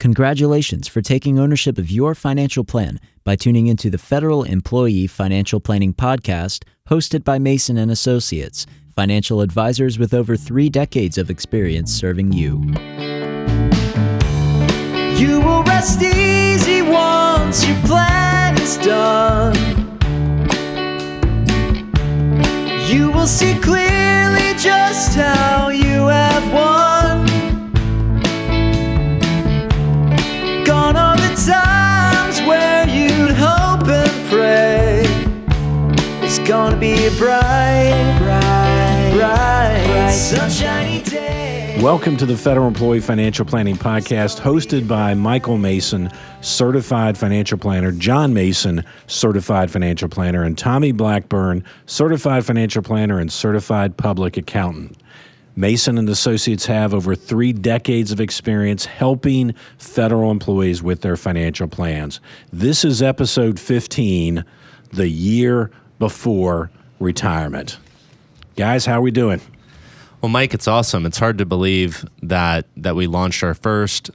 Congratulations for taking ownership of your financial plan by tuning into the Federal Employee Financial Planning Podcast, hosted by Mason & Associates, financial advisors with over 3 decades of experience serving you. You will rest easy once your plan is done. You will see clearly just how you have won. Gone are the times where you'd hope and pray. It's gonna be a bright, sunshiny day. Welcome to the Federal Employee Financial Planning Podcast, hosted by Michael Mason, Certified Financial Planner, John Mason, Certified Financial Planner, and Tommy Blackburn, Certified Financial Planner and Certified Public Accountant. Mason & Associates have over 3 decades of experience helping federal employees with their financial plans. This is episode 15, the year before retirement. Guys, how are we doing? Well, Mike, it's awesome. It's hard to believe that we launched our first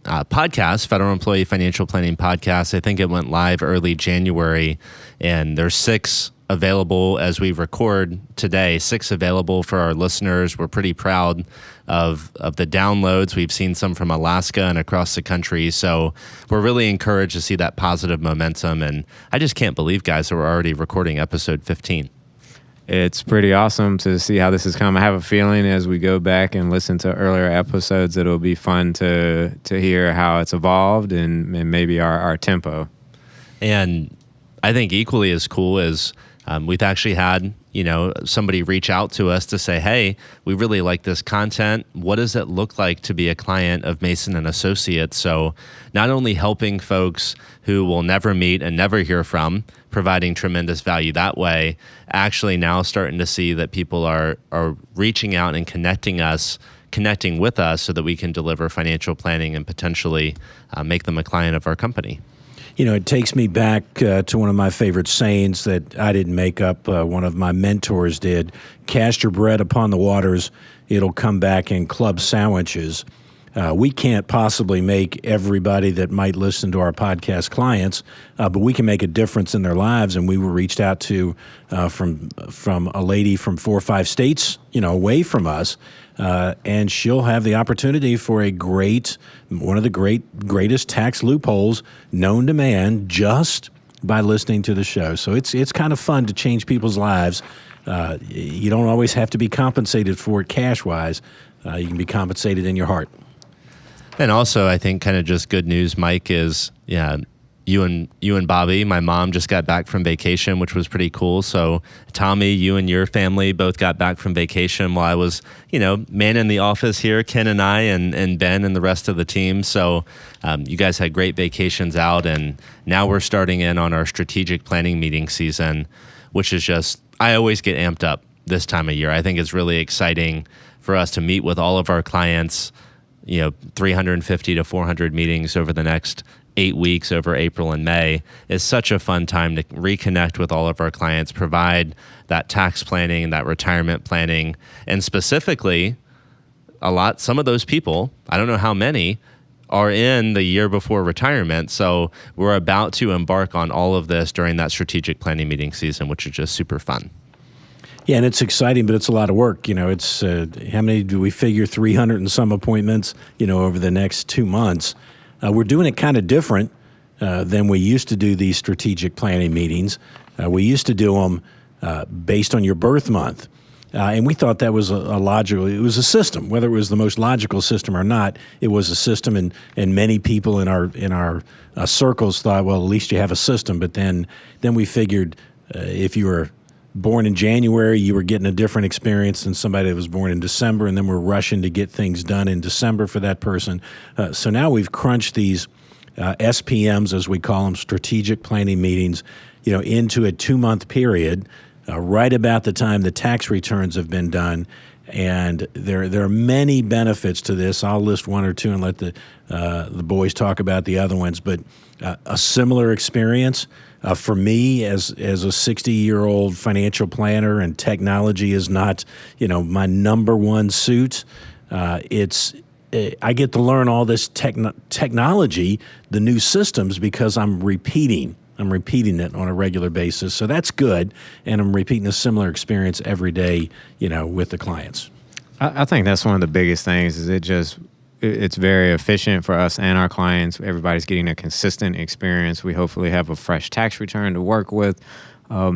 podcast, Federal Employee Financial Planning Podcast. I think it went live early January, and there's 6 available as we record today, 6 available for our listeners. We're pretty proud of the downloads. We've seen some from Alaska and across the country. So we're really encouraged to see that positive momentum. And I just can't believe, guys, that we're already recording episode 15. It's pretty awesome to see how this has come. I have a feeling as we go back and listen to earlier episodes, it'll be fun to hear how it's evolved and maybe our tempo. And I think equally as cool is we've actually had, somebody reach out to us to say, hey, we really like this content. What does it look like to be a client of Mason & Associates? So not only helping folks who will never meet and never hear from, providing tremendous value that way, actually now starting to see that people are reaching out and connecting with us so that we can deliver financial planning and potentially make them a client of our company. It takes me back to one of my favorite sayings that I didn't make up. One of my mentors did. Cast your bread upon the waters, it'll come back in club sandwiches. We can't possibly make everybody that might listen to our podcast clients, but we can make a difference in their lives. And we were reached out to from a lady from 4 or 5 states, away from us. And she'll have the opportunity for one of the greatest tax loopholes known to man just by listening to the show. So it's kind of fun to change people's lives. You don't always have to be compensated for it cash-wise. You can be compensated in your heart. And also, I think kind of just good news, Mike, is you and Bobby, my mom, just got back from vacation, which was pretty cool. So Tommy, you and your family both got back from vacation while I was, manning the office here, Ken and I and Ben and the rest of the team. So you guys had great vacations out, and now we're starting in on our strategic planning meeting season, which is just, I always get amped up this time of year. I think it's really exciting for us to meet with all of our clients, 350 to 400 meetings over the next 8 weeks over April and May is such a fun time to reconnect with all of our clients, provide that tax planning and that retirement planning. And specifically, some of those people, I don't know how many, are in the year before retirement. So we're about to embark on all of this during that strategic planning meeting season, which is just super fun. Yeah, and it's exciting, but it's a lot of work. It's how many do we figure? 300 and some appointments, over the next 2 months. We're doing it kind of different than we used to do these strategic planning meetings. We used to do them based on your birth month. And we thought that was it was a system, whether it was the most logical system or not, it was a system. And many people in our circles thought, well, at least you have a system. But then we figured if you were born in January, you were getting a different experience than somebody that was born in December, and then we're rushing to get things done in December for that person. So now we've crunched these SPMs, as we call them, strategic planning meetings, into a 2-month period, right about the time the tax returns have been done. And there are many benefits to this. I'll list 1 or 2 and let the boys talk about the other ones. But a similar experience for me as a 60-year-old financial planner, and technology is not my number one suit. It's I get to learn all this technology, the new systems, because I'm repeating it on a regular basis. So that's good. And I'm repeating a similar experience every day, with the clients. I think that's one of the biggest things is it's very efficient for us and our clients. Everybody's getting a consistent experience. We hopefully have a fresh tax return to work with.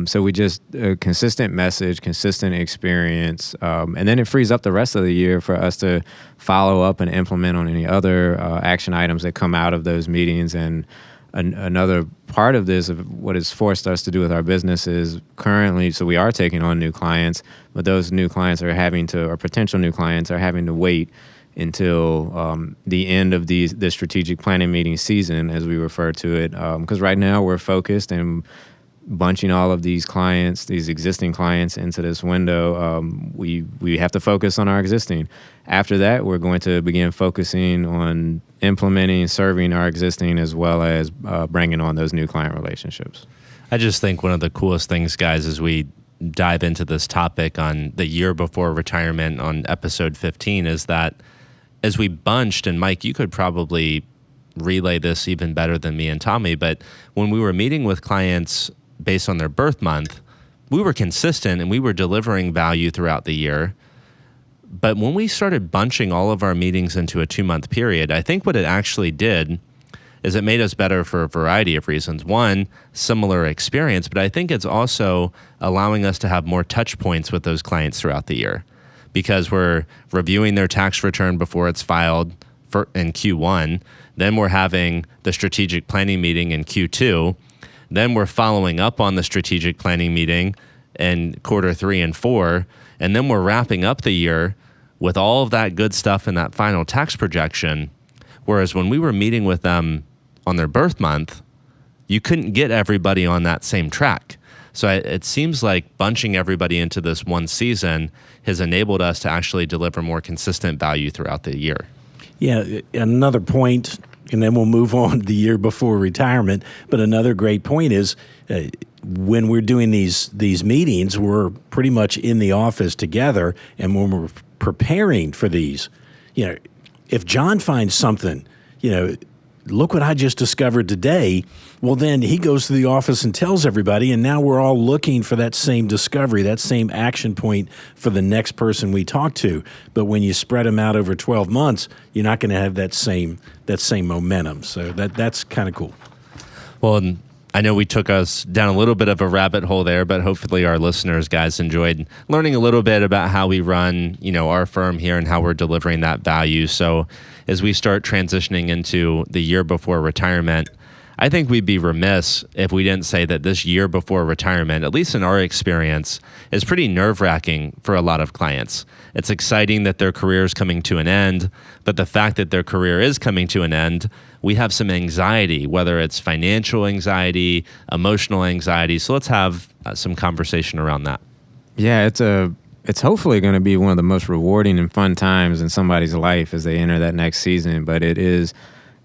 So we just a consistent message, consistent experience, and then it frees up the rest of the year for us to follow up and implement on any other action items that come out of those meetings. And another part of this, of what it's forced us to do with our business is currently, so we are taking on new clients, but those new clients or potential new clients are having to wait until the end of the strategic planning meeting season, as we refer to it. Because right now we're focused and bunching all of these clients, these existing clients, into this window. We have to focus on our existing. After that, we're going to begin focusing on implementing, serving our existing, as well as bringing on those new client relationships. I just think one of the coolest things, guys, as we dive into this topic on the year before retirement on episode 15, is that as we bunched, and Mike, you could probably relay this even better than me and Tommy, but when we were meeting with clients based on their birth month, we were consistent and we were delivering value throughout the year. But when we started bunching all of our meetings into a 2-month period, I think what it actually did is it made us better for a variety of reasons. One, similar experience, but I think it's also allowing us to have more touch points with those clients throughout the year, because we're reviewing their tax return before it's filed in Q1. Then we're having the strategic planning meeting in Q2. Then we're following up on the strategic planning meeting in quarter 3 and 4. And then we're wrapping up the year with all of that good stuff in that final tax projection. Whereas when we were meeting with them on their birth month, you couldn't get everybody on that same track. So it seems like bunching everybody into this one season has enabled us to actually deliver more consistent value throughout the year. Yeah, another point, and then we'll move on to the year before retirement. But another great point is when we're doing these meetings, we're pretty much in the office together. And when we're preparing for these, if John finds something, look what I just discovered today. Well, then he goes to the office and tells everybody, and now we're all looking for that same discovery, that same action point for the next person we talk to. But when you spread them out over 12 months, you're not going to have that same momentum. So that's kind of cool. Well, I know we took us down a little bit of a rabbit hole there, but hopefully our listeners, guys, enjoyed learning a little bit about how we run, our firm here and how we're delivering that value. So as we start transitioning into the year before retirement, I think we'd be remiss if we didn't say that this year before retirement, at least in our experience, is pretty nerve-wracking for a lot of clients. It's exciting that their career is coming to an end, but the fact that their career is coming to an end, we have some anxiety, whether it's financial anxiety, emotional anxiety. So let's have some conversation around that. Yeah, it's hopefully going to be one of the most rewarding and fun times in somebody's life as they enter that next season, but it is,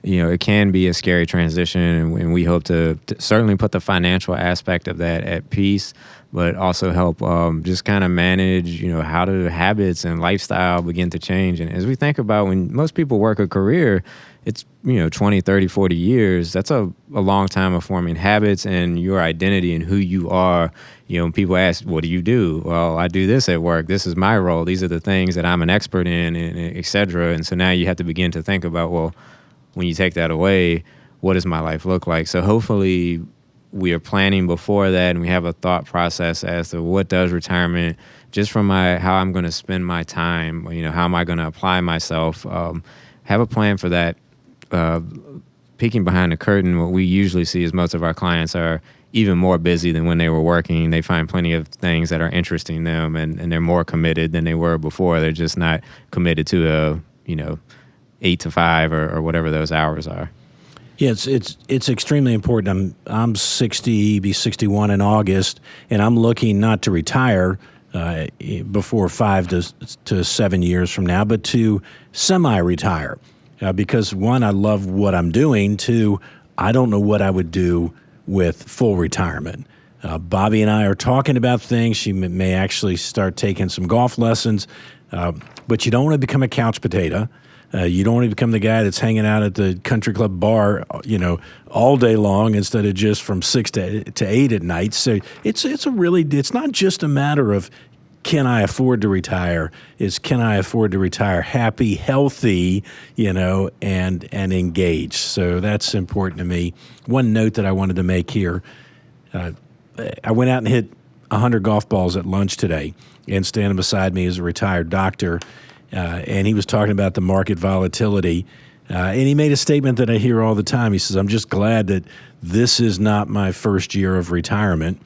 it can be a scary transition, and we hope to certainly put the financial aspect of that at peace, but also help just kind of manage, how do habits and lifestyle begin to change. And as we think about when most people work a career, it's, 20, 30, 40 years. That's a long time of forming habits and your identity and who you are. When people ask, what do you do? Well, I do this at work. This is my role. These are the things that I'm an expert in, and et cetera. And so now you have to begin to think about, well, when you take that away, what does my life look like? So hopefully we are planning before that, and we have a thought process as to what does retirement, just from how I'm going to spend my time, how am I going to apply myself, have a plan for that. Peeking behind the curtain, what we usually see is most of our clients are even more busy than when they were working. They find plenty of things that are interesting them, and they're more committed than they were before. They're just not committed to 8 to 5 or whatever those hours are. Yeah, it's extremely important. I'm 60, be 61 in August, and I'm looking not to retire before 5 to 7 years from now, but to semi-retire. Because one, I love what I'm doing. Two, I don't know what I would do with full retirement. Bobby and I are talking about things. She may actually start taking some golf lessons, but you don't want to become a couch potato. You don't want to become the guy that's hanging out at the country club bar, all day long instead of just from 6 to 8 at night. So it's not just a matter of can I afford to retire? It's can I afford to retire happy, healthy, and engaged. So that's important to me. One note that I wanted to make here, I went out and hit 100 golf balls at lunch today, and standing beside me is a retired doctor, and he was talking about the market volatility, and he made a statement that I hear all the time. He says, I'm just glad that this is not my first year of retirement,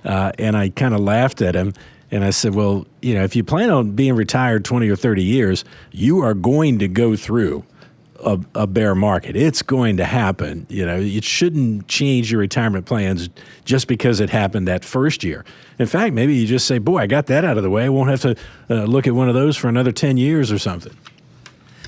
and I kind of laughed at him. And I said, well, if you plan on being retired 20 or 30 years, you are going to go through a bear market. It's going to happen. It shouldn't change your retirement plans just because it happened that first year. In fact, maybe you just say, boy, I got that out of the way. I won't have to look at one of those for another 10 years or something.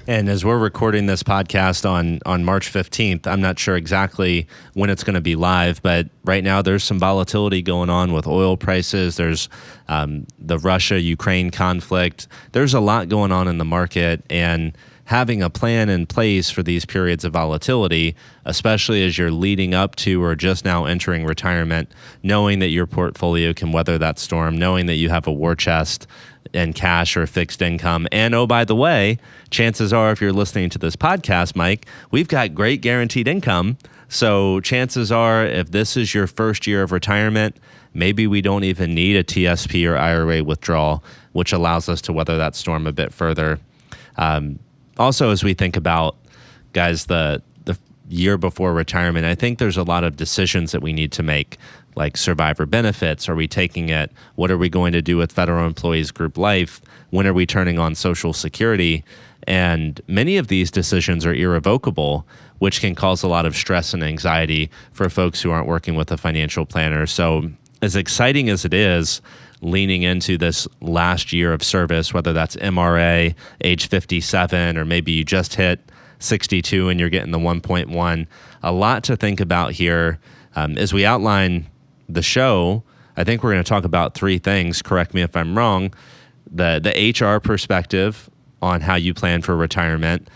And as we're recording this podcast on March 15th, I'm not sure exactly when it's going to be live, but right now there's some volatility going on with oil prices. There's the Russia-Ukraine conflict. There's a lot going on in the market, and having a plan in place for these periods of volatility, especially as you're leading up to or just now entering retirement, knowing that your portfolio can weather that storm, knowing that you have a war chest in cash or fixed income. And oh, by the way, chances are if you're listening to this podcast, Mike, we've got great guaranteed income. So chances are if this is your first year of retirement, maybe we don't even need a TSP or IRA withdrawal, which allows us to weather that storm a bit further. Also, as we think about, guys, the year before retirement, I think there's a lot of decisions that we need to make, like survivor benefits. Are we taking it? What are we going to do with federal employees group life? When are we turning on Social Security? And many of these decisions are irrevocable, which can cause a lot of stress and anxiety for folks who aren't working with a financial planner. So as exciting as it is, leaning into this last year of service, whether that's MRA, age 57, or maybe you just hit 62 and you're getting the 1.1, a lot to think about here. As we outline the show, I think we're going to talk about three things. Correct me if I'm wrong. The HR perspective on how you plan for retirement,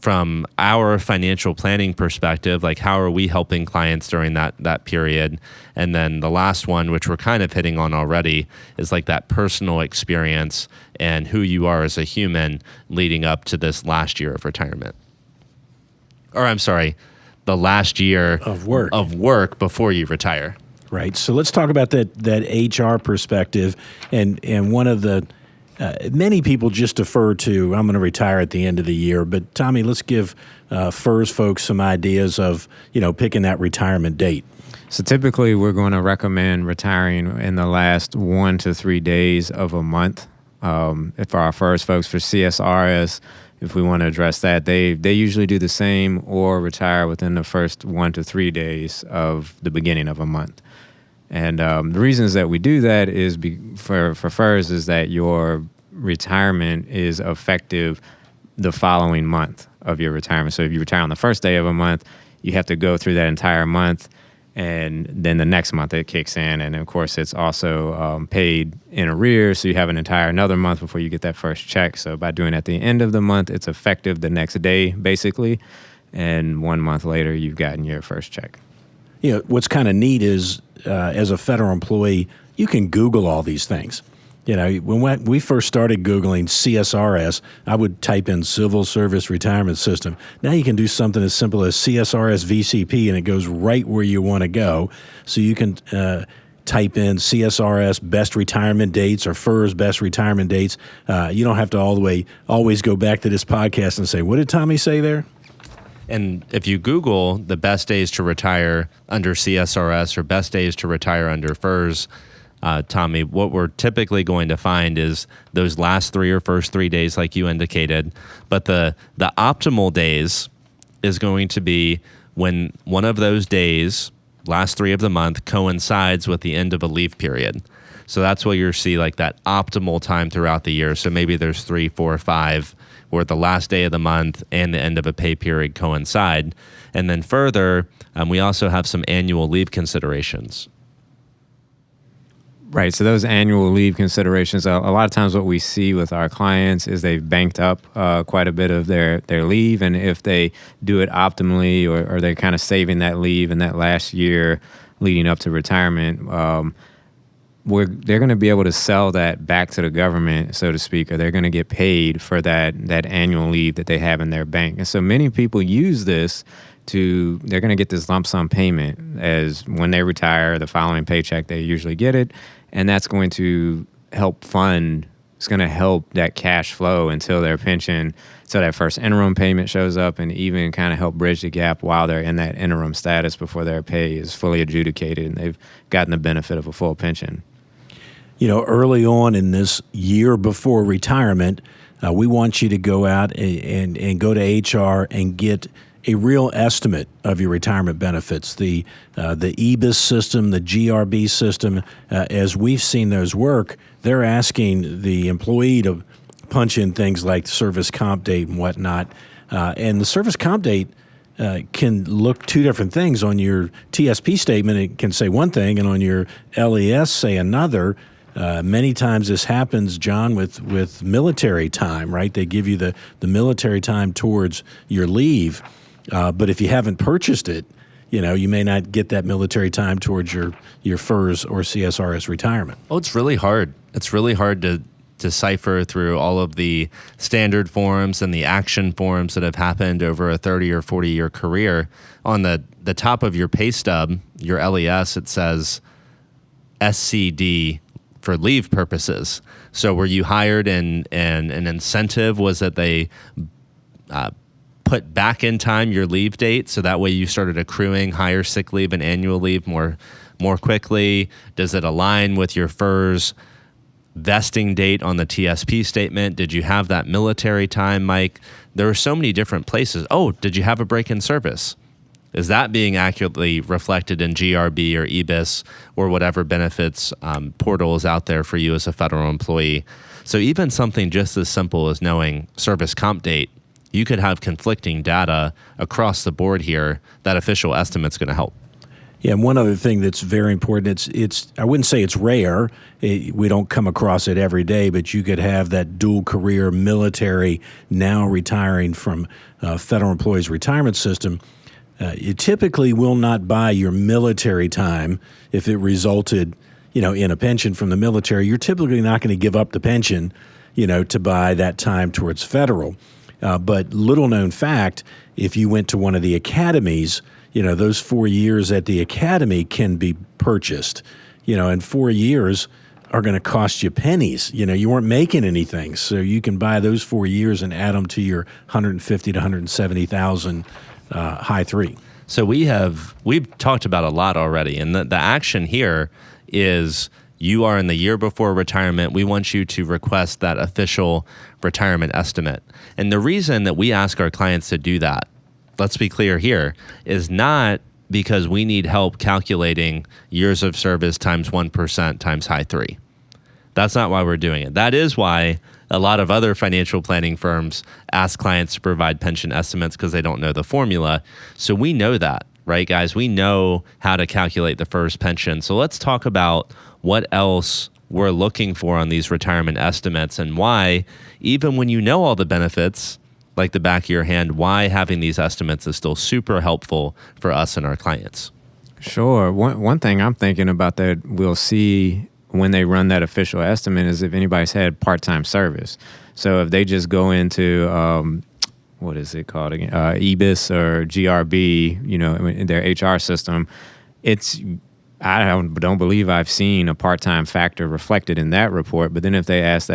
from our financial planning perspective, like how are we helping clients during that period? And then the last one, which we're kind of hitting on already, is like that personal experience and who you are as a human leading up to this last year of retirement. Or I'm sorry, the last year of work before you retire. Right. So let's talk about that HR perspective. And one of the many people just defer to, I'm going to retire at the end of the year. But Tommy, let's give FERS folks some ideas of, picking that retirement date. So typically we're going to recommend retiring in the last 1 to 3 days of a month. For our FERS folks, for CSRS, if we want to address that, they usually do the same or retire within the first 1 to 3 days of the beginning of a month. And the reasons that we do that is for FERS is that your retirement is effective the following month of your retirement. So if you retire on the first day of a month, you have to go through that entire month, and then the next month it kicks in. And of course, it's also paid in arrears, so you have another month before you get that first check. So by doing it at the end of the month, it's effective the next day, basically. And 1 month later, you've gotten your first check. What's kind of neat is, as a federal employee, you can Google all these things. When we first started Googling CSRS, I would type in Civil Service Retirement System. Now you can do something as simple as CSRS VCP, and it goes right where you want to go. So you can type in CSRS best retirement dates or FERS best retirement dates. You don't have to always go back to this podcast and say, what did Tommy say there? And if you Google the best days to retire under CSRS or best days to retire under FERS, Tommy, what we're typically going to find is those last 3 or first 3 days, like you indicated. But the optimal days is going to be when one of those days, last 3 of the month, coincides with the end of a leave period. So that's what you'll see, like that optimal time throughout the year. So maybe there's 3, 4, 5, where the last day of the month and the end of a pay period coincide. And then further, we also have some annual leave considerations. Right. So those annual leave considerations, a lot of times what we see with our clients is they've banked up quite a bit of their leave. And if they do it optimally or they're kind of saving that leave in that last year leading up to retirement, they're going to be able to sell that back to the government, so to speak, or they're going to get paid for that annual leave that they have in their bank. And so many people use this they're going to get this lump sum payment as when they retire, the following paycheck, they usually get it. And that's going to help it's going to help that cash flow until their pension, so that first interim payment shows up, and even kind of help bridge the gap while they're in that interim status before their pay is fully adjudicated and they've gotten the benefit of a full pension. Early on in this year before retirement, we want you to go out and go to HR and get a real estimate of your retirement benefits. The EBIS system, the GRB system, as we've seen those work, they're asking the employee to punch in things like service comp date and whatnot. And the service comp date can look two different things. On your TSP statement, it can say one thing, and on your LES say another. Many times this happens, John, with military time, right? They give you the military time towards your leave. But if you haven't purchased it, you may not get that military time towards your FERS or CSRS retirement. Oh, it's really hard. It's really hard to decipher through all of the standard forms and the action forms that have happened over a 30 or 40-year career. On the top of your pay stub, your LES, it says SCD for leave purposes. So were you hired and an incentive was that they put back in time your leave date, so that way you started accruing higher sick leave and annual leave more quickly? Does it align with your FERS vesting date on the TSP statement? Did you have that military time, Mike? There are so many different places. Oh, did you have a break in service? Is that being accurately reflected in GRB or EBIS or whatever benefits portal is out there for you as a federal employee? So even something just as simple as knowing service comp date, you could have conflicting data across the board here. That official estimate's going to help. Yeah, and one other thing that's very important, it's I wouldn't say it's rare. We don't come across it every day, but you could have that dual career military now retiring from federal employees retirement system. You typically will not buy your military time if it resulted, in a pension from the military. You're typically not going to give up the pension, to buy that time towards federal. But little known fact, if you went to one of the academies, those 4 years at the academy can be purchased, and 4 years are going to cost you pennies. You weren't making anything. So you can buy those 4 years and add them to your 150 to 170,000 high three. So we've talked about a lot already. And the action here is you are in the year before retirement. We want you to request that official retirement estimate. And the reason that we ask our clients to do that, let's be clear here, is not because we need help calculating years of service times 1% times high three. That's not why we're doing it. That is why a lot of other financial planning firms ask clients to provide pension estimates, because they don't know the formula. So we know that, right, guys? We know how to calculate the first pension. So let's talk about what else we're looking for on these retirement estimates, and why, even when you know all the benefits like the back of your hand, why having these estimates is still super helpful for us and our clients. Sure. One thing I'm thinking about that we'll see when they run that official estimate is if anybody's had part-time service. So if they just go into, what is it called again? EBIS or GRB, in their HR system, I don't believe I've seen a part-time factor reflected in that report. But then if they ask for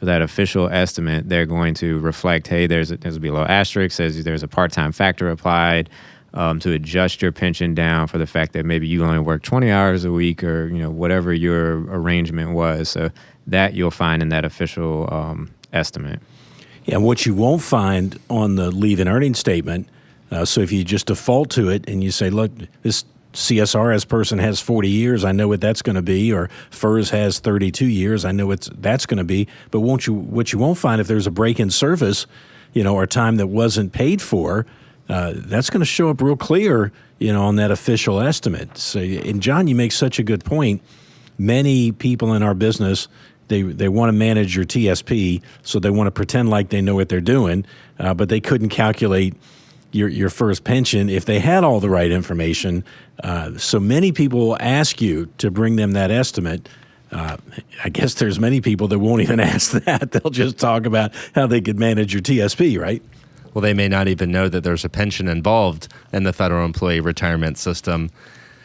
that official estimate, they're going to reflect, hey, there's a below asterisk, says there's a part-time factor applied to adjust your pension down for the fact that maybe you only work 20 hours a week, or whatever your arrangement was. So that you'll find in that official estimate. Yeah, and what you won't find on the leave and earnings statement, so if you just default to it and you say, look, this CSRS person has 40 years, I know what that's going to be, or FERS has 32 years, I know what that's going to be. But what you won't find, if there's a break in service, or time that wasn't paid for, that's going to show up real clear, on that official estimate. So, and John, you make such a good point. many people in our business, they want to manage your TSP, so they want to pretend like they know what they're doing, but they couldn't calculate your first pension if they had all the right information. So many people ask you to bring them that estimate. I guess there's many people that won't even ask that. They'll just talk about how they could manage your TSP, right? Well, they may not even know that there's a pension involved in the federal employee retirement system.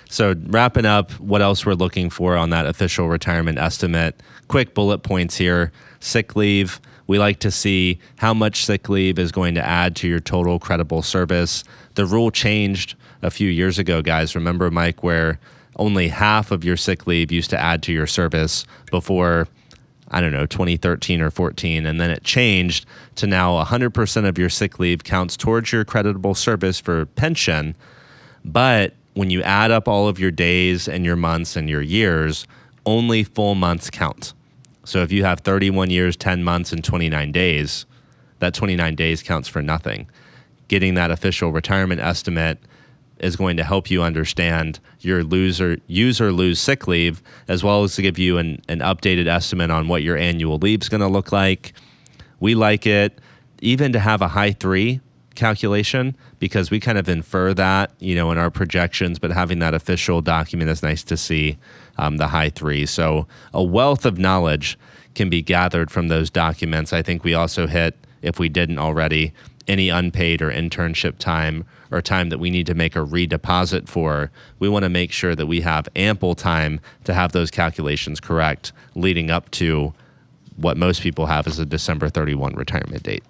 So wrapping up what else we're looking for on that official retirement estimate, quick bullet points here. Sick leave. We like to see how much sick leave is going to add to your total credible service. The rule changed a few years ago, guys. Remember, Mike, where only half of your sick leave used to add to your service before, 2013 or 14. And then it changed to now 100% of your sick leave counts towards your creditable service for pension. But when you add up all of your days and your months and your years, only full months count. So if you have 31 years, 10 months, and 29 days, that 29 days counts for nothing. Getting that official retirement estimate is going to help you understand your use or lose sick leave, as well as to give you an updated estimate on what your annual leave is going to look like. We like it even to have a high 3 calculation, because we kind of infer that, in our projections, but having that official document is nice to see, the high 3. So a wealth of knowledge can be gathered from those documents. I think we also hit, if we didn't already, any unpaid or internship time or time that we need to make a redeposit for. We want to make sure that we have ample time to have those calculations correct leading up to what most people have as a December 31 retirement date.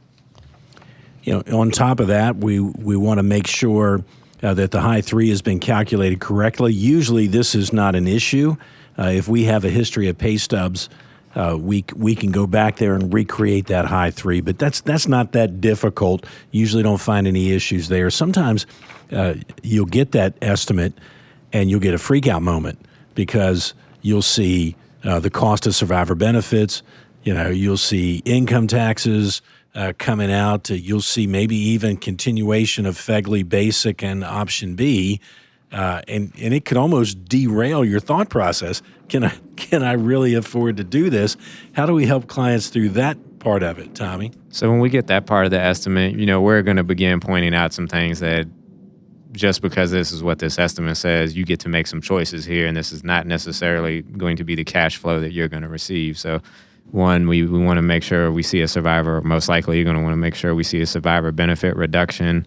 On top of that, we want to make sure that the high 3 has been calculated correctly. Usually this is not an issue. If we have a history of pay stubs, we can go back there and recreate that high 3, but that's not that difficult. Usually don't find any issues there. Sometimes you'll get that estimate and you'll get a freak out moment because you'll see the cost of survivor benefits. You'll see income taxes coming out. You'll see maybe even continuation of FEGLI Basic and Option B. And it could almost derail your thought process. Can I really afford to do this? How do we help clients through that part of it, Tommy? So when we get that part of the estimate, we're going to begin pointing out some things that just because this is what this estimate says, you get to make some choices here, and this is not necessarily going to be the cash flow that you're going to receive. So one, we want to make sure we see a survivor. Most likely, you're going to want to make sure we see a survivor benefit reduction.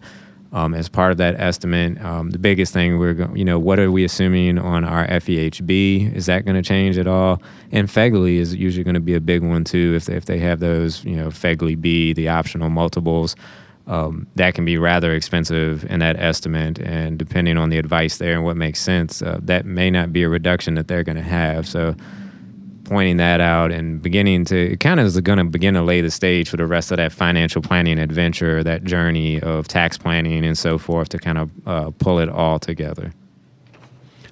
As part of that estimate, the biggest thing what are we assuming on our FEHB? Is that going to change at all? And FEGLI is usually going to be a big one too. If they have those, FEGLI B, the optional multiples, that can be rather expensive in that estimate. And depending on the advice there and what makes sense, that may not be a reduction that they're going to have. So pointing that out and it kind of is going to begin to lay the stage for the rest of that financial planning adventure, that journey of tax planning and so forth, to kind of pull it all together.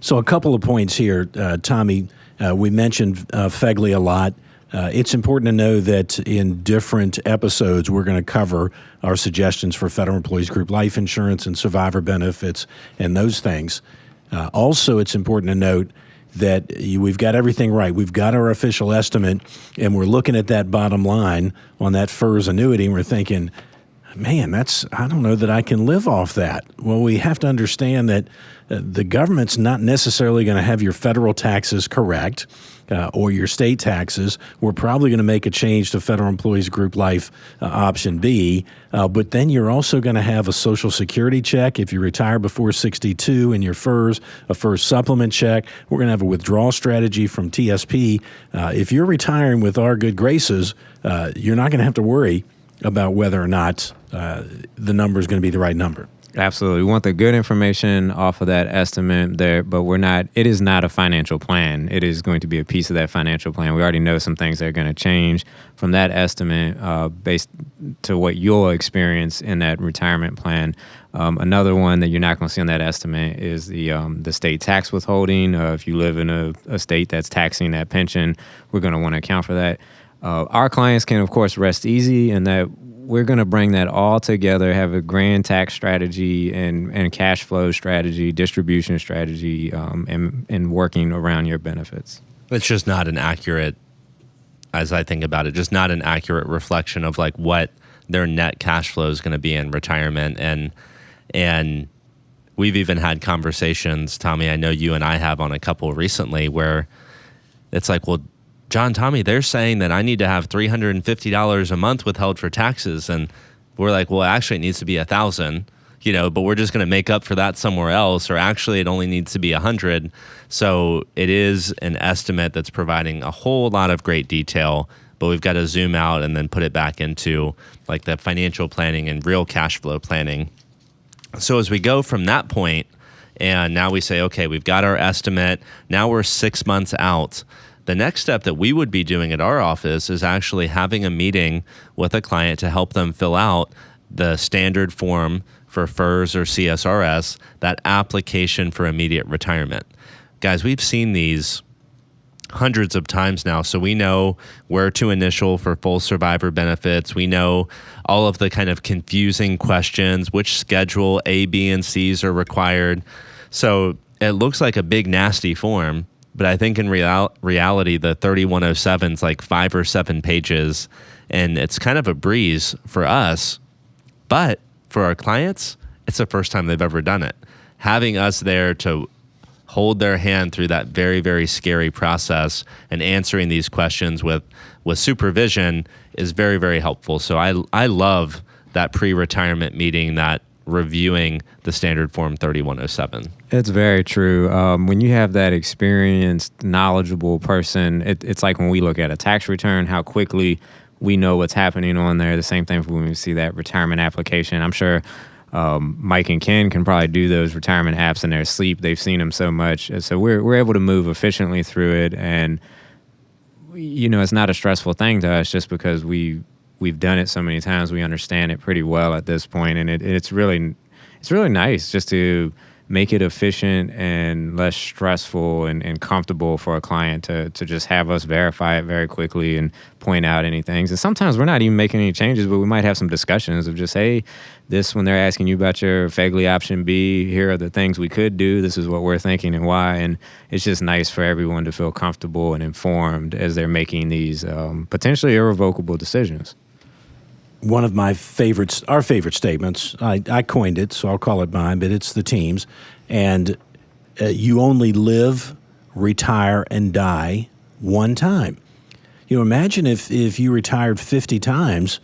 So a couple of points here, Tommy. We mentioned FEGLI a lot. It's important to know that in different episodes, we're going to cover our suggestions for federal employees group life insurance and survivor benefits and those things. Also, it's important to note that we've got everything right. We've got our official estimate, and we're looking at that bottom line on that FERS annuity, and we're thinking, man, I don't know that I can live off that. Well, we have to understand that the government's not necessarily going to have your federal taxes correct or your state taxes. We're probably going to make a change to federal employees group life option B, but then you're also going to have a Social Security check if you retire before 62 in your FERS, a FERS supplement check. We're going to have a withdrawal strategy from TSP. If you're retiring with our good graces, you're not going to have to worry about whether or not the number is going to be the right number. Absolutely. We want the good information off of that estimate there, but it is not a financial plan. It is going to be a piece of that financial plan. We already know some things that are going to change from that estimate based to what you'll experience in that retirement plan. Another one that you're not going to see on that estimate is the state tax withholding. If you live in a state that's taxing that pension, we're going to want to account for that. Our clients can, of course, rest easy in that we're going to bring that all together, have a grand tax strategy and cash flow strategy, distribution strategy, and working around your benefits. It's just not an accurate, as I think about it, just not an accurate reflection of like what their net cash flow is going to be in retirement. And we've even had conversations, Tommy, I know you and I have on a couple recently, where it's like, well, John, Tommy, they're saying that I need to have $350 a month withheld for taxes. And we're like, well, actually it needs to be $1,000, but we're just going to make up for that somewhere else. Or actually it only needs to be 100. So it is an estimate that's providing a whole lot of great detail, but we've got to zoom out and then put it back into like the financial planning and real cash flow planning. So as we go from that point, and now we say, okay, we've got our estimate. Now we're 6 months out. The next step that we would be doing at our office is actually having a meeting with a client to help them fill out the standard form for FERS or CSRS, that application for immediate retirement. Guys, we've seen these hundreds of times now, so we know where to initial for full survivor benefits. We know all of the kind of confusing questions, which schedule A, B, and C's are required. So it looks like a big nasty form, but I think in reality, the 3107 is like 5 or 7 pages, and it's kind of a breeze for us. But for our clients, it's the first time they've ever done it. Having us there to hold their hand through that very, very scary process and answering these questions with supervision is very, very helpful. So I love that pre-retirement meeting, that reviewing the standard form 3107. It's very true. When you have that experienced, knowledgeable person, it's like when we look at a tax return, how quickly we know what's happening on there. The same thing when we see that retirement application. I'm sure Mike and Ken can probably do those retirement apps in their sleep. They've seen them so much. And so we're able to move efficiently through it. And, it's not a stressful thing to us just because we've done it so many times. We understand it pretty well at this point. And it's really nice just to make it efficient and less stressful and comfortable for a client to just have us verify it very quickly and point out any things. And sometimes we're not even making any changes, but we might have some discussions of just, hey, this, when they're asking you about your FEGLI option B, here are the things we could do. This is what we're thinking and why. And it's just nice for everyone to feel comfortable and informed as they're making these potentially irrevocable decisions. One of my favorites, our favorite statements, I coined it, so I'll call it mine, but it's the team's. And you only live, retire, and die one time. Imagine if you retired 50 times.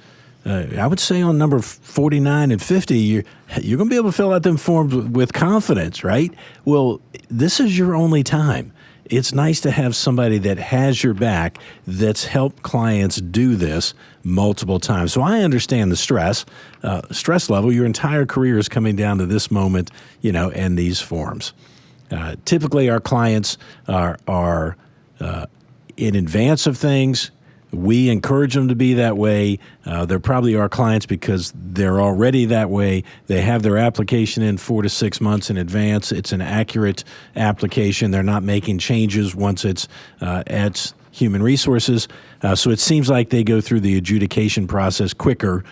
I would say on number 49 and 50, you're going to be able to fill out them forms with confidence, right? Well, this is your only time. It's nice to have somebody that has your back that's helped clients do this multiple times. So I understand the stress level. Your entire career is coming down to this moment, and these forms. Typically, our clients are in advance of things. We encourage them to be that way. They're probably our clients because they're already that way. They have their application in 4 to 6 months in advance. It's an accurate application. They're not making changes once it's at Human Resources. So it seems like they go through the adjudication process quicker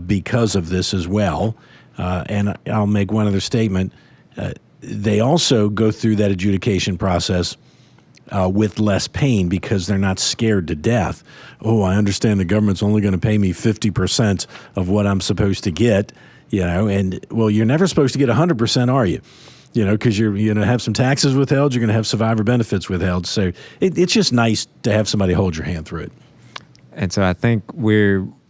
because of this as well. And I'll make one other statement. They also go through that adjudication process with less pain because they're not scared to death. Oh, I understand the government's only going to pay me 50% of what I'm supposed to get, and well, you're never supposed to get 100%, are you? Because you're going to have some taxes withheld, you're going to have survivor benefits withheld. So it's just nice to have somebody hold your hand through it. And so I think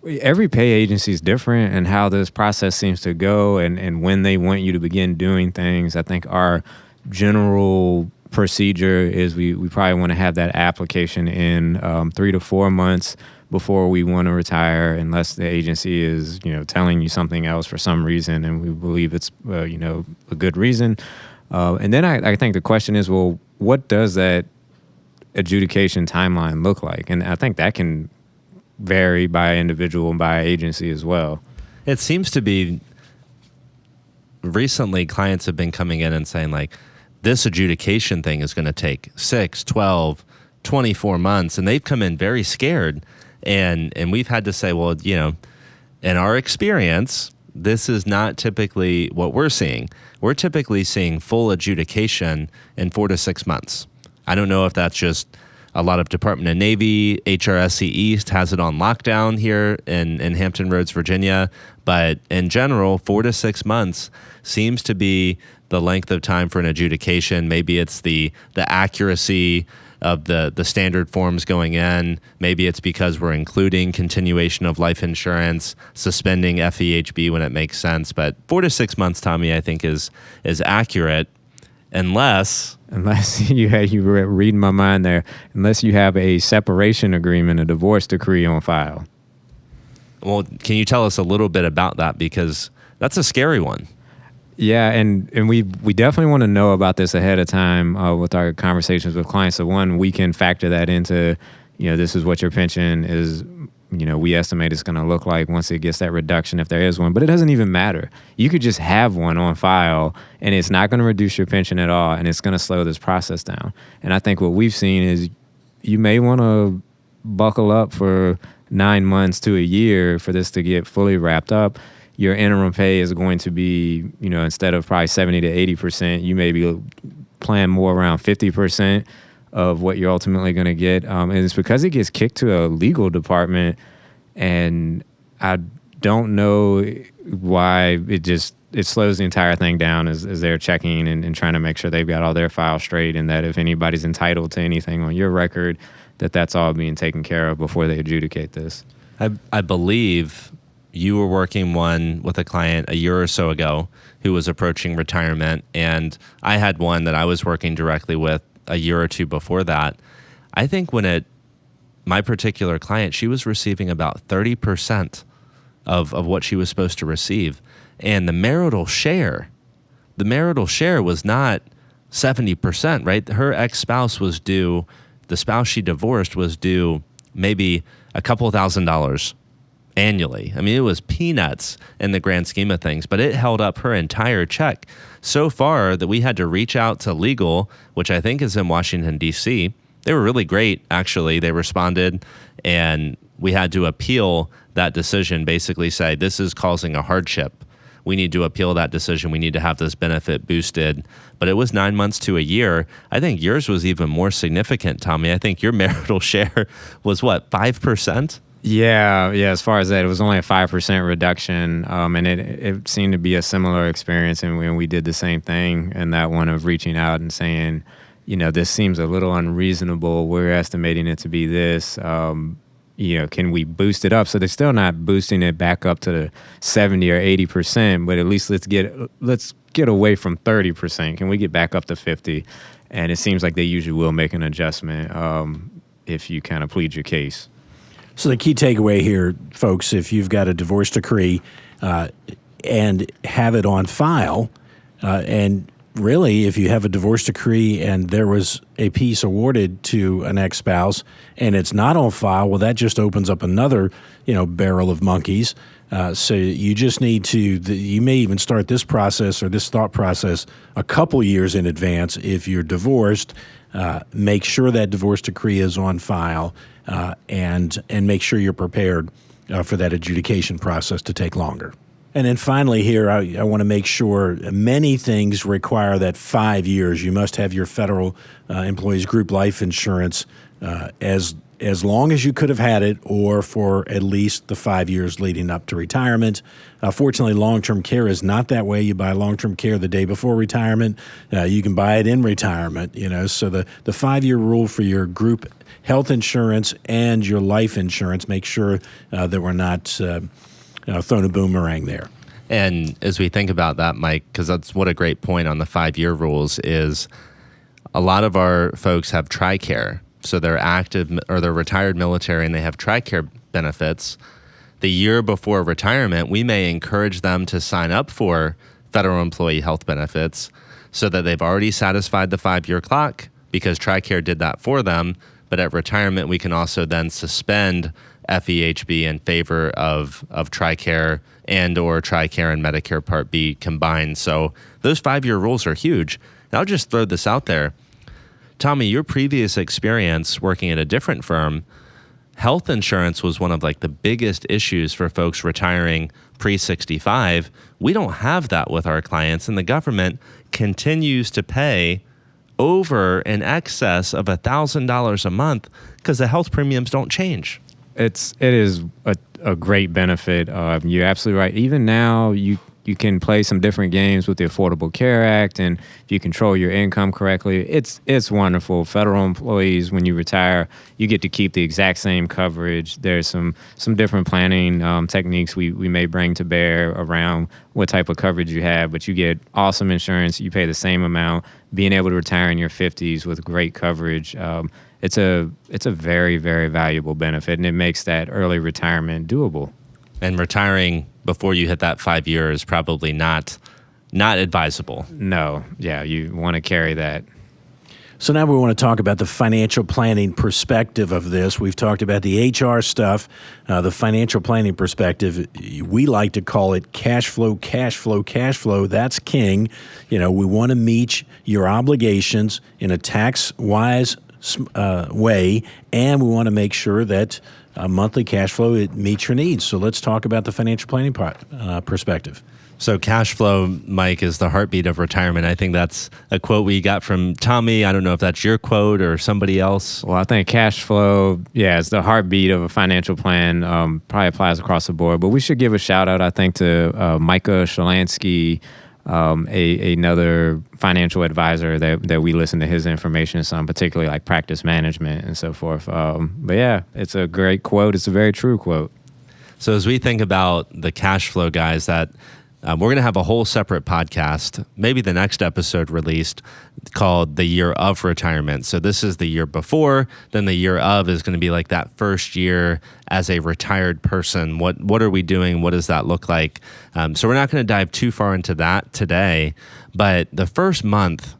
every pay agency is different and how this process seems to go and when they want you to begin doing things. I think our general procedure is we probably want to have that application in 3 to 4 months before we want to retire, unless the agency is telling you something else for some reason and we believe it's a good reason. And then I think the question is, well, what does that adjudication timeline look like? And I think that can vary by individual and by agency as well. It seems to be recently clients have been coming in and saying like, this adjudication thing is going to take 6, 12, 24 months. And they've come in very scared. And we've had to say, well, in our experience, this is not typically what we're seeing. We're typically seeing full adjudication in 4 to 6 months. I don't know if that's just a lot of Department of Navy, HRSC East has it on lockdown here in Hampton Roads, Virginia. But in general, 4 to 6 months seems to be the length of time for an adjudication. Maybe it's the accuracy of the standard forms going in. Maybe it's because we're including continuation of life insurance, suspending FEHB when it makes sense. But 4 to 6 months, Tommy, I think is accurate, unless you were reading my mind there, unless you have a separation agreement, a divorce decree on file. Well, can you tell us a little bit about that? Because that's a scary one. Yeah, and we definitely want to know about this ahead of time with our conversations with clients. So one, we can factor that into, this is what your pension is, we estimate it's going to look like once it gets that reduction, if there is one. But it doesn't even matter. You could just have one on file, and it's not going to reduce your pension at all, and it's going to slow this process down. And I think what we've seen is you may want to buckle up for 9 months to a year for this to get fully wrapped up. Your interim pay is going to be, instead of probably 70 to 80%, you may be plan more around 50% of what you're ultimately going to get. And it's because it gets kicked to a legal department, and I don't know why it slows the entire thing down as they're checking and trying to make sure they've got all their files straight, and that if anybody's entitled to anything on your record, that's all being taken care of before they adjudicate this. I believe you were working one with a client a year or so ago who was approaching retirement, and I had one that I was working directly with a year or two before that. I think my particular client, she was receiving about 30% of what she was supposed to receive. And the marital share was not 70%, right? Her ex-spouse was due, the spouse she divorced was due maybe a couple $1,000s annually. I mean, it was peanuts in the grand scheme of things, but it held up her entire check so far that we had to reach out to legal, which I think is in Washington, D.C. They were really great, actually. They responded, and we had to appeal that decision, basically say, this is causing a hardship. We need to appeal that decision. We need to have this benefit boosted. But it was 9 months to a year. I think yours was even more significant, Tommy. I think your marital share was, 5%? Yeah. As far as that, it was only a 5% reduction, and it seemed to be a similar experience. And we did the same thing, and that one of reaching out and saying, this seems a little unreasonable. We're estimating it to be this. Can we boost it up? So they're still not boosting it back up to the 70 or 80%, but at least let's get away from 30%. Can we get back up to 50? And it seems like they usually will make an adjustment if you kind of plead your case. So the key takeaway here, folks, if you've got a divorce decree and have it on file, and really if you have a divorce decree and there was a piece awarded to an ex-spouse and it's not on file, well, that just opens up another, barrel of monkeys. So you just need to, you may even start this process or this thought process a couple years in advance. If you're divorced, make sure that divorce decree is on file. And make sure you're prepared for that adjudication process to take longer. And then finally here, I want to make sure many things require that 5 years. You must have your federal employees group life insurance as long as you could have had it, or for at least the 5 years leading up to retirement. Fortunately, long-term care is not that way. You buy long-term care the day before retirement. You can buy it in retirement. So the 5-year rule for your group health insurance and your life insurance, make sure that we're not throwing a boomerang there. And as we think about that, Mike, because that's what a great point on the 5-year rules is, a lot of our folks have TRICARE. So they're active or they're retired military and they have TRICARE benefits. The year before retirement, we may encourage them to sign up for federal employee health benefits so that they've already satisfied the 5-year clock because TRICARE did that for them. But at retirement, we can also then suspend FEHB in favor of TRICARE and or TRICARE and Medicare Part B combined. So those 5-year rules are huge. And I'll just throw this out there. Tommy, your previous experience working at a different firm, health insurance was one of the biggest issues for folks retiring pre-65. We don't have that with our clients, and the government continues to pay over in excess of $1,000 a month because the health premiums don't change. It is a great benefit. You're absolutely right. Even now, you can play some different games with the Affordable Care Act, and if you control your income correctly, it's wonderful. Federal employees, when you retire, you get to keep the exact same coverage. There's some different planning techniques we may bring to bear around what type of coverage you have, but you get awesome insurance. You pay the same amount. Being able to retire in your 50s with great coverage, it's a very, very valuable benefit, and it makes that early retirement doable. And retiring before you hit that 5 years is probably not advisable. No, yeah, you want to carry that. So now we want to talk about the financial planning perspective of this. We've talked about the HR stuff, the financial planning perspective. We like to call it cash flow, cash flow, cash flow. That's king. We want to meet your obligations in a tax-wise way, and we want to make sure that monthly cash flow, it meets your needs. So let's talk about the financial planning perspective. So cash flow, Mike, is the heartbeat of retirement. I think that's a quote we got from Tommy. I don't know if that's your quote or somebody else. Well, I think cash flow, it's the heartbeat of a financial plan. Probably applies across the board. But we should give a shout out, I think, to Micah Shalansky, another financial advisor that we listen to his information some, particularly like practice management and so forth. But yeah, it's a great quote. It's a very true quote. So as we think about the cash flow, guys, that we're going to have a whole separate podcast, maybe the next episode released, called The Year of Retirement. So this is the year before, then the year of is going to be like that first year as a retired person. What are we doing? What does that look like? So we're not going to dive too far into that today, but the first month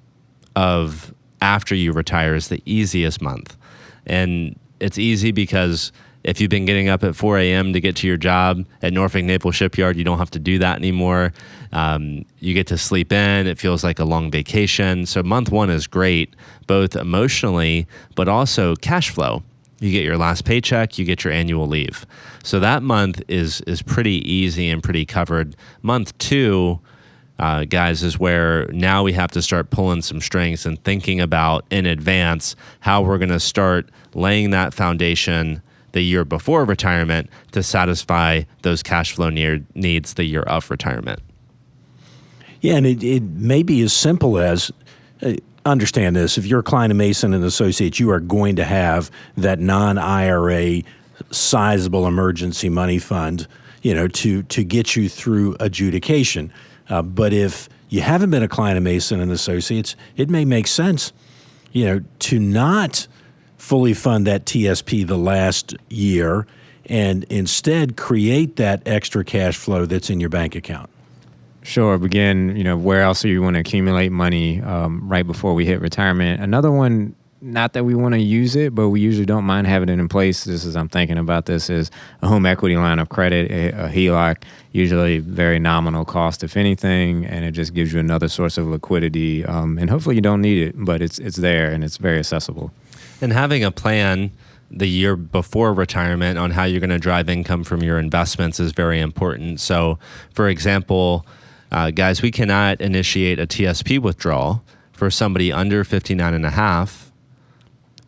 of after you retire is the easiest month. And it's easy because if you've been getting up at 4 a.m. to get to your job at Norfolk Naval Shipyard, you don't have to do that anymore. You get to sleep in. It feels like a long vacation. So month one is great, both emotionally, but also cash flow. You get your last paycheck, you get your annual leave. So that month is pretty easy and pretty covered. Month two, guys, is where now we have to start pulling some strings and thinking about in advance how we're going to start laying that foundation the year before retirement to satisfy those cash flow needs the year of retirement. Yeah, and it may be as simple as, understand this, if you're Klein & Mason and Associates, you are going to have that non-IRA sizable emergency money fund, to get you through adjudication. But if you haven't been a Klein & Mason and Associates, it may make sense, to not fully fund that TSP the last year and instead create that extra cash flow that's in your bank account. Sure. Again, where else do you want to accumulate money right before we hit retirement? Another one, not that we want to use it, but we usually don't mind having it in place. I'm thinking about this, is a home equity line of credit, a HELOC, usually very nominal cost, if anything, and it just gives you another source of liquidity. And hopefully you don't need it, but it's there and it's very accessible. And having a plan the year before retirement on how you're going to drive income from your investments is very important. So, for example, guys, we cannot initiate a TSP withdrawal for somebody under 59 and a half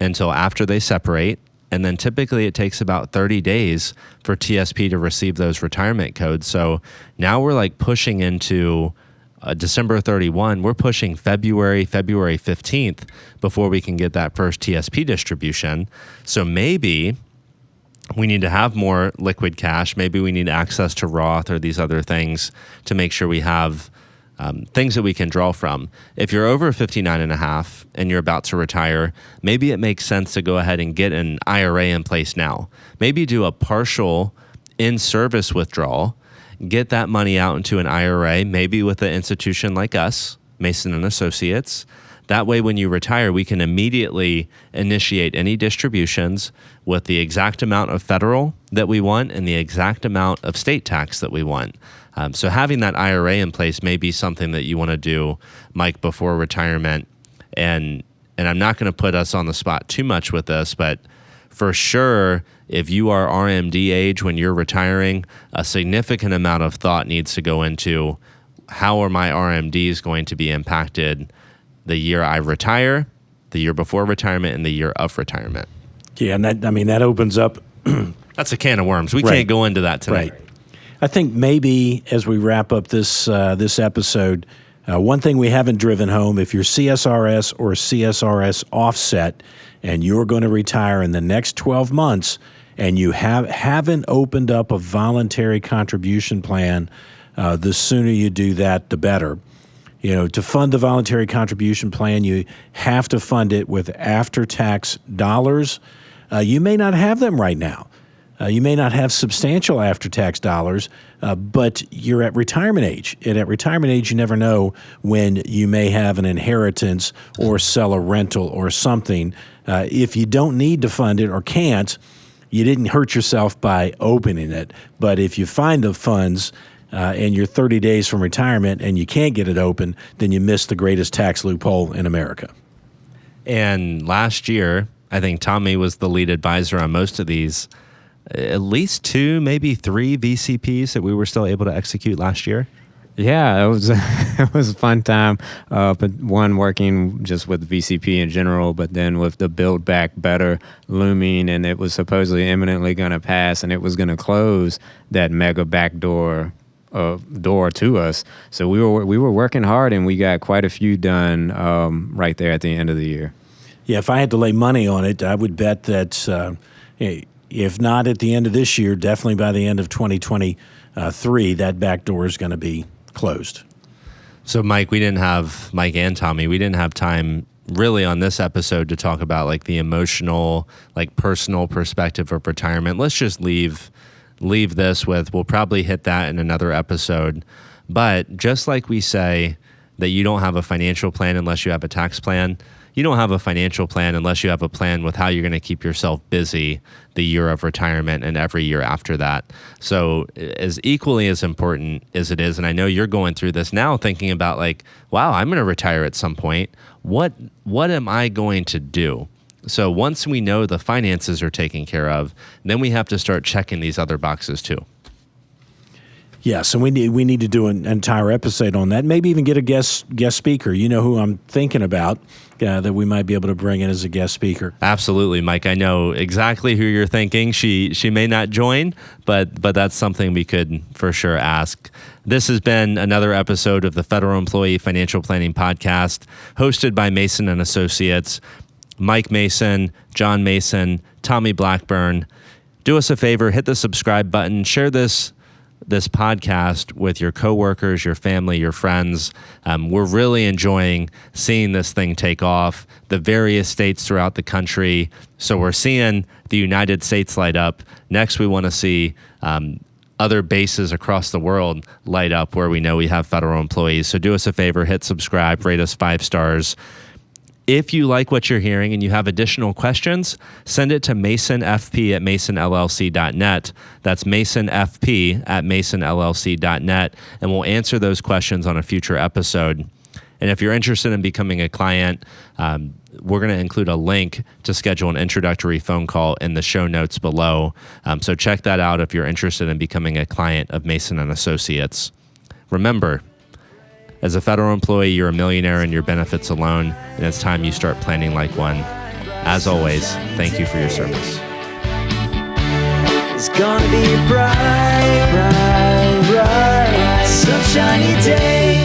until after they separate. And then typically it takes about 30 days for TSP to receive those retirement codes. So now we're like pushing into December 31, we're pushing February 15th before we can get that first TSP distribution. So maybe we need to have more liquid cash. Maybe we need access to Roth or these other things to make sure we have things that we can draw from. If you're over 59 and a half and you're about to retire, maybe it makes sense to go ahead and get an IRA in place now. Maybe do a partial in-service withdrawal, get that money out into an IRA, maybe with an institution like us, Mason and Associates. That way, when you retire, we can immediately initiate any distributions with the exact amount of federal that we want and the exact amount of state tax that we want. So having that IRA in place may be something that you want to do, Mike, before retirement. And I'm not going to put us on the spot too much with this, but for sure, if you are RMD age when you're retiring, a significant amount of thought needs to go into how are my RMDs going to be impacted the year I retire, the year before retirement, and the year of retirement. Yeah, and that opens up. That's a can of worms. We Right. can't go into that tonight. Right. I think maybe as we wrap up this episode, one thing we haven't driven home: if you're CSRS or CSRS offset, and you're going to retire in the next 12 months, and you haven't opened up a voluntary contribution plan, the sooner you do that, the better. To fund the voluntary contribution plan, you have to fund it with after-tax dollars. You may not have them right now. You may not have substantial after-tax dollars, but you're at retirement age. And at retirement age, you never know when you may have an inheritance or sell a rental or something. If you don't need to fund it or can't, you didn't hurt yourself by opening it. But if you find the funds and you're 30 days from retirement and you can't get it open, then you miss the greatest tax loophole in America. And last year, I think Tommy was the lead advisor on most of these. At least 2, maybe 3 VCPs that we were still able to execute last year. Yeah, it was it was a fun time. But one, working just with VCP in general, but then with the Build Back Better looming, and it was supposedly imminently going to pass, and it was going to close that mega backdoor door to us. So we were working hard, and we got quite a few done right there at the end of the year. Yeah, if I had to lay money on it, I would bet that if not at the end of this year, definitely by the end of 2023, that back door is going to be closed. So Mike and Tommy, we didn't have time really on this episode to talk about like the emotional, like personal perspective of retirement. Let's just leave this with, we'll probably hit that in another episode. But just like we say that you don't have a financial plan unless you have a tax plan, you don't have a financial plan unless you have a plan with how you're going to keep yourself busy the year of retirement and every year after that. So as equally as important as it is, and I know you're going through this now thinking about like, wow, I'm going to retire at some point. What am I going to do? So once we know the finances are taken care of, then we have to start checking these other boxes too. Yes, and we need to do an entire episode on that. Maybe even get a guest speaker. You know who I'm thinking about that we might be able to bring in as a guest speaker. Absolutely, Mike. I know exactly who you're thinking. She may not join, but that's something we could for sure ask. This has been another episode of the Federal Employee Financial Planning Podcast, hosted by Mason and Associates. Mike Mason, John Mason, Tommy Blackburn. Do us a favor, hit the subscribe button, share this podcast with your coworkers, your family, your friends. We're really enjoying seeing this thing take off, the various states throughout the country. So we're seeing the United States light up. Next, we want to see other bases across the world light up where we know we have federal employees. So do us a favor, hit subscribe, rate us 5 stars. If you like what you're hearing and you have additional questions, send it to masonfp@masonllc.net. That's masonfp@masonllc.net, and we'll answer those questions on a future episode. And if you're interested in becoming a client, we're going to include a link to schedule an introductory phone call in the show notes below. So check that out if you're interested in becoming a client of Mason and Associates. Remember, as a federal employee, you're a millionaire in your benefits alone, and it's time you start planning like one. As always, thank you for your service. It's gonna be a bright, bright, bright, sunshiny day.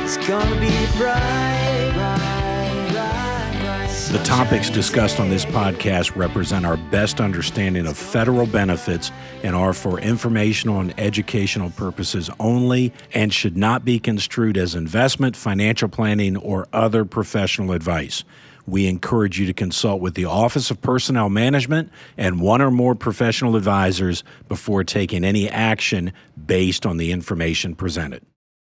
It's gonna be a bright, bright, bright, bright. The topics discussed on this podcast represent our best understanding of federal benefits and are for informational and educational purposes only and should not be construed as investment, financial planning, or other professional advice. We encourage you to consult with the Office of Personnel Management and one or more professional advisors before taking any action based on the information presented.